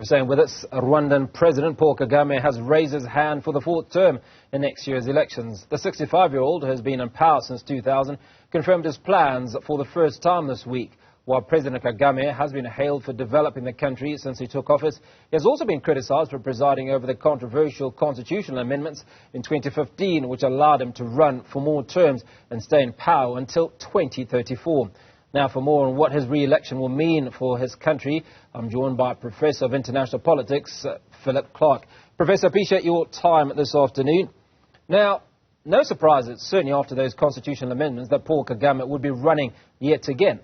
We're saying with us, Rwandan President Paul Kagame has raised his hand for the fourth term in next year's elections. The 65-year-old has been in power since 2000, confirmed his plans for the first time this week. While President Kagame has been hailed for developing the country since he took office, he has also been criticized for presiding over the controversial constitutional amendments in 2015, which allowed him to run for more terms and stay in power until 2034. Now, for more on what his re-election will mean for his country, I'm joined by Professor of International Politics, Phillip Clark. Professor, appreciate your time this afternoon. Now, no surprises, certainly after those constitutional amendments, that Paul Kagame would be running yet again.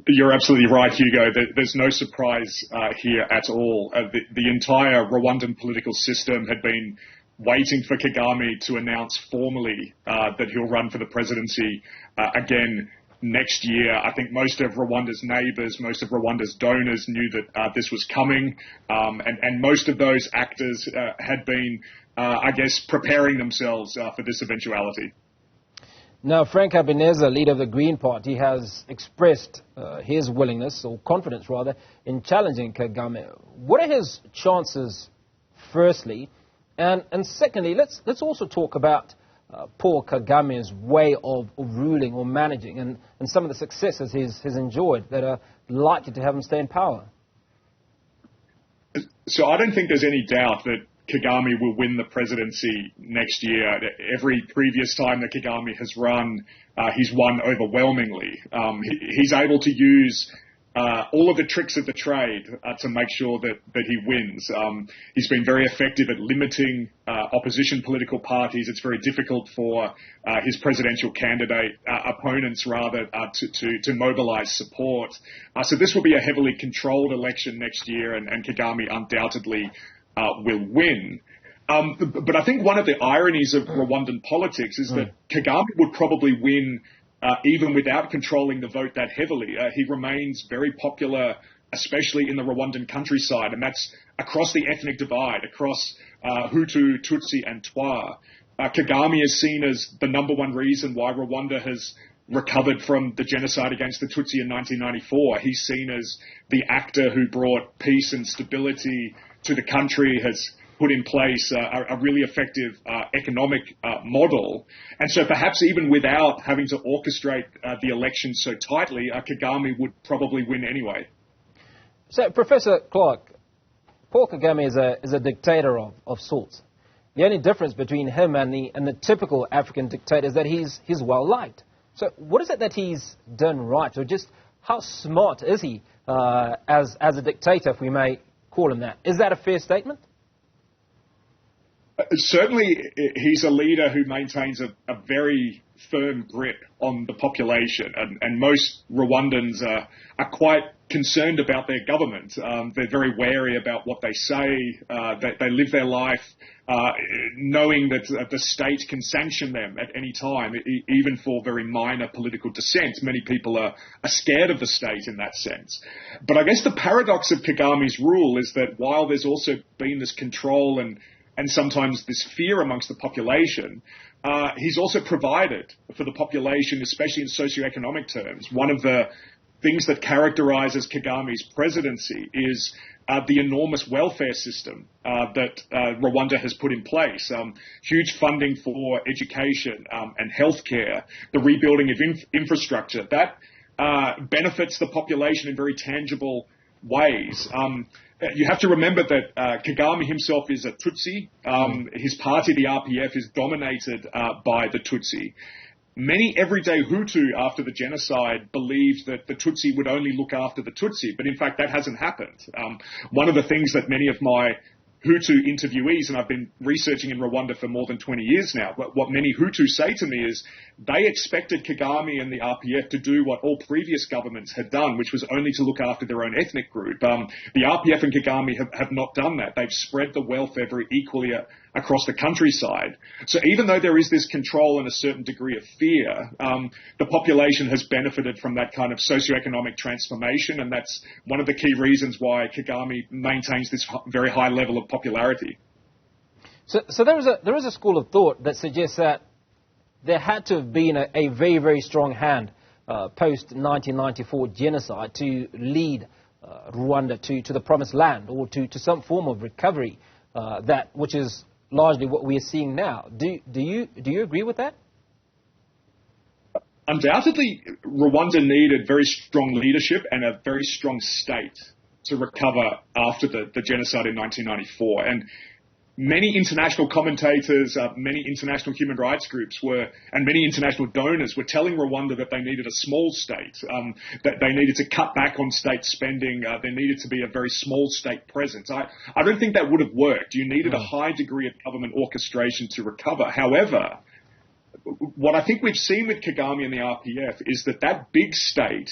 You're absolutely right, Hugo. There's no surprise here at all. The entire Rwandan political system had been waiting for Kagame to announce formally that he'll run for the presidency again next year. I think most of Rwanda's neighbours, most of Rwanda's donors knew that this was coming, and most of those actors had been, I guess, preparing themselves for this eventuality. Now, Frank Habineza, leader of the Green Party, has expressed his willingness, or confidence rather, in challenging Kagame. What are his chances, firstly? And secondly, let's also talk about Paul Kagame's way of ruling or managing and some of the successes he's enjoyed that are likely to have him stay in power. So I don't think there's any doubt that Kagame will win the presidency next year. Every previous time that Kagame has run, he's won overwhelmingly. He's able to use all of the tricks of the trade to make sure that he wins. He's been very effective at limiting opposition political parties. It's very difficult for his presidential candidate opponents, rather, to mobilize support. So this will be a heavily controlled election next year, and Kagame undoubtedly will win. But I think one of the ironies of Rwandan politics is that Kagame would probably win even without controlling the vote that heavily. He remains very popular, especially in the Rwandan countryside, and that's across the ethnic divide, across Hutu, Tutsi, and Twa. Kagame is seen as the number one reason why Rwanda has recovered from the genocide against the Tutsi in 1994. He's seen as the actor who brought peace and stability to the country, has put in place a really effective economic model. And so perhaps even without having to orchestrate the election so tightly, Kagame would probably win anyway. So, Professor Clark, Paul Kagame is a dictator of sorts. The only difference between him and the typical African dictator is that he's well-liked. So what is it that he's done right, or just how smart is he as a dictator, if we may call him that? Is that a fair statement? Certainly, he's a leader who maintains a very firm grip on the population, and most Rwandans are quite concerned about their government. They're very wary about what they say. They live their life knowing that the state can sanction them at any time, even for very minor political dissent. Many people are scared of the state in that sense. But I guess the paradox of Kagame's rule is that while there's also been this control and sometimes this fear amongst the population, he's also provided for the population, especially in socio-economic terms. One of the things that characterizes Kagame's presidency is the enormous welfare system that Rwanda has put in place. Huge funding for education and healthcare, the rebuilding of infrastructure. That benefits the population in very tangible ways. You have to remember that Kagame himself is a Tutsi. His party, the RPF, is dominated by the Tutsi. Many everyday Hutu after the genocide believed that the Tutsi would only look after the Tutsi, but in fact that hasn't happened. One of the things that many of my Hutu interviewees, and I've been researching in Rwanda for more than 20 years now, what many Hutu say to me is they expected Kagame and the RPF to do what all previous governments had done, which was only to look after their own ethnic group. The RPF and Kagame have not done that. They've spread the welfare very equally across the countryside. So even though there is this control and a certain degree of fear, the population has benefited from that kind of socio-economic transformation, and that's one of the key reasons why Kagame maintains this very high level of popularity. So there is a school of thought that suggests that there had to have been a very, very strong hand post-1994 genocide to lead Rwanda to the promised land, or to some form of recovery, which is largely what we are seeing now. Do you agree with that? Undoubtedly, Rwanda needed very strong leadership and a very strong state to recover after the genocide in 1994. And many international commentators, many international human rights groups and many international donors were telling Rwanda that they needed a small state, that they needed to cut back on state spending, there needed to be a very small state presence. I don't think that would have worked. You needed a high degree of government orchestration to recover. However, what I think we've seen with Kagame and the RPF is that big state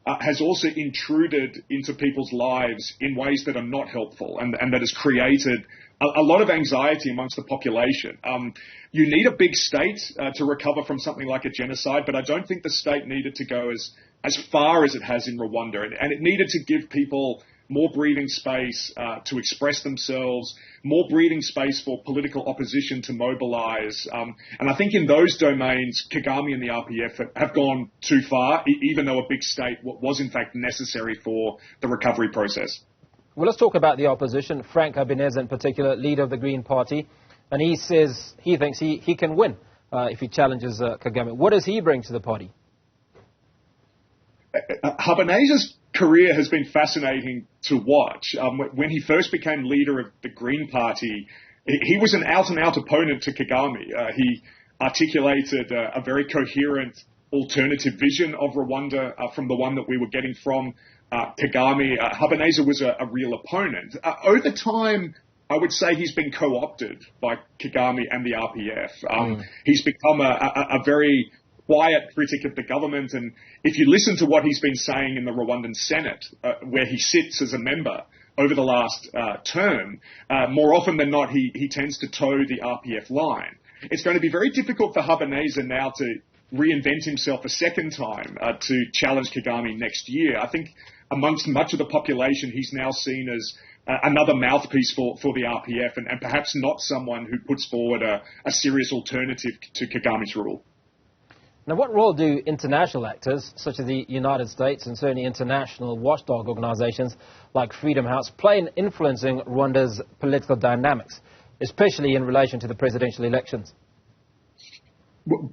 has also intruded into people's lives in ways that are not helpful, and that has created a lot of anxiety amongst the population. You need a big state to recover from something like a genocide, but I don't think the state needed to go as far as it has in Rwanda, and it needed to give people more breathing space to express themselves, more breathing space for political opposition to mobilize. And I think in those domains, Kagame and the RPF have gone too far, even though a big state was in fact necessary for the recovery process. Well, let's talk about the opposition. Frank Habineza, in particular, leader of the Green Party, and he says he thinks he can win if he challenges Kagame. What does he bring to the party? Habineza's career has been fascinating to watch. When he first became leader of the Green Party, he was an out-and-out opponent to Kagame. He articulated a very coherent alternative vision of Rwanda from the one that we were getting from Kagame. Habineza was a real opponent. Over time, I would say he's been co-opted by Kagame and the RPF. He's become a very quiet critic of the government, and if you listen to what he's been saying in the Rwandan Senate, where he sits as a member over the last term, more often than not, he tends to toe the RPF line. It's going to be very difficult for Habineza now to reinvent himself a second time to challenge Kagame next year. I think amongst much of the population, he's now seen as another mouthpiece for the RPF, and perhaps not someone who puts forward a serious alternative to Kagame's rule. Now, what role do international actors, such as the United States and certainly international watchdog organizations like Freedom House, play in influencing Rwanda's political dynamics, especially in relation to the presidential elections?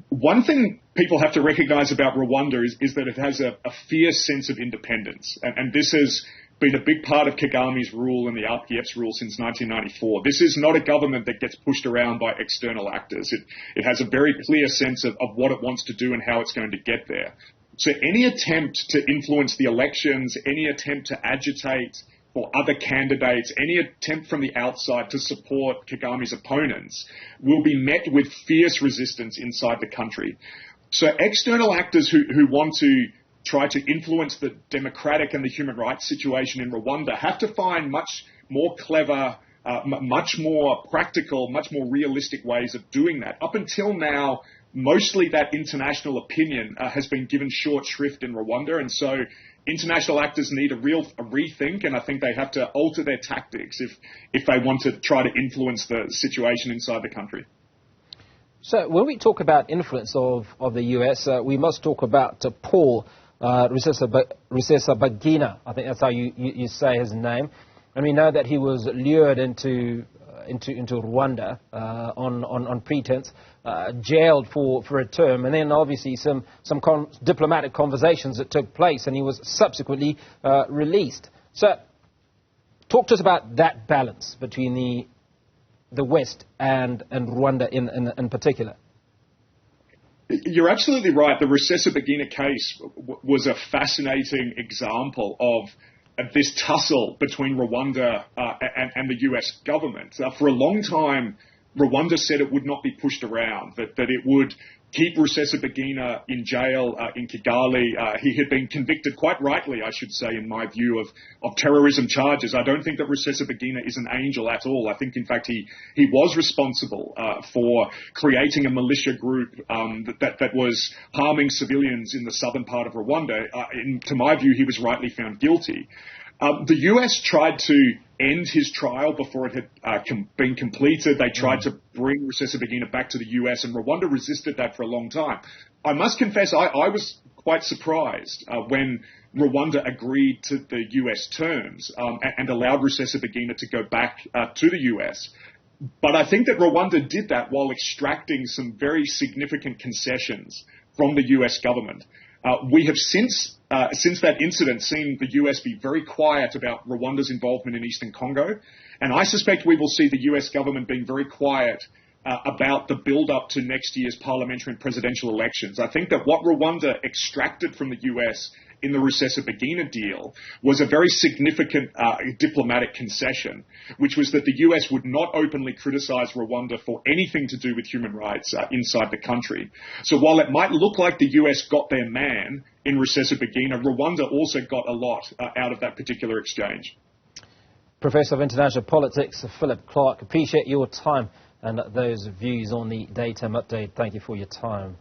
One thing people have to recognize about Rwanda is that it has a fierce sense of independence, and this has been a big part of Kagame's rule and the RPF's rule since 1994. This is not a government that gets pushed around by external actors. It has a very clear sense of what it wants to do and how it's going to get there. So any attempt to influence the elections, any attempt to agitate for other candidates, any attempt from the outside to support Kagame's opponents will be met with fierce resistance inside the country. So external actors who want to try to influence the democratic and the human rights situation in Rwanda have to find much more clever, much more practical, much more realistic ways of doing that. Up until now, mostly that international opinion has been given short shrift in Rwanda, and so international actors need a rethink, and I think they have to alter their tactics if they want to try to influence the situation inside the country. So when we talk about influence of the US, we must talk about Paul Rusesabagina. I think that's how you say his name. And we know that he was lured into Rwanda on pretense, jailed for a term, and then obviously some diplomatic conversations that took place, and he was subsequently released. So talk to us about that balance between the West and Rwanda in particular. You're absolutely right. The Rusesabagina case was a fascinating example of this tussle between Rwanda and the US government. For a long time, Rwanda said it would not be pushed around, that it would keep Rusesabagina in jail in Kigali. He had been convicted, quite rightly, I should say, in my view, of terrorism charges. I don't think that Rusesabagina is an angel at all. I think, in fact, he was responsible for creating a militia group that was harming civilians in the southern part of Rwanda. To my view, he was rightly found guilty. The US tried to end his trial before it had been completed. They tried to bring Rusesabagina back to the US, and Rwanda resisted that for a long time. I must confess, I was quite surprised when Rwanda agreed to the US terms and allowed Rusesabagina to go back to the US. But I think that Rwanda did that while extracting some very significant concessions from the US government. We have since that incident seen the US be very quiet about Rwanda's involvement in Eastern Congo, and I suspect we will see the US government being very quiet about the build-up to next year's parliamentary and presidential elections. I think that what Rwanda extracted from the US in the Rusesabagina deal was a very significant diplomatic concession, which was that the US would not openly criticize Rwanda for anything to do with human rights inside the country. So while it might look like the US got their man in Rusesabagina, Rwanda also got a lot out of that particular exchange. Professor of International Politics, Phillip Clark, appreciate your time and those views on the daytime update. Thank you for your time.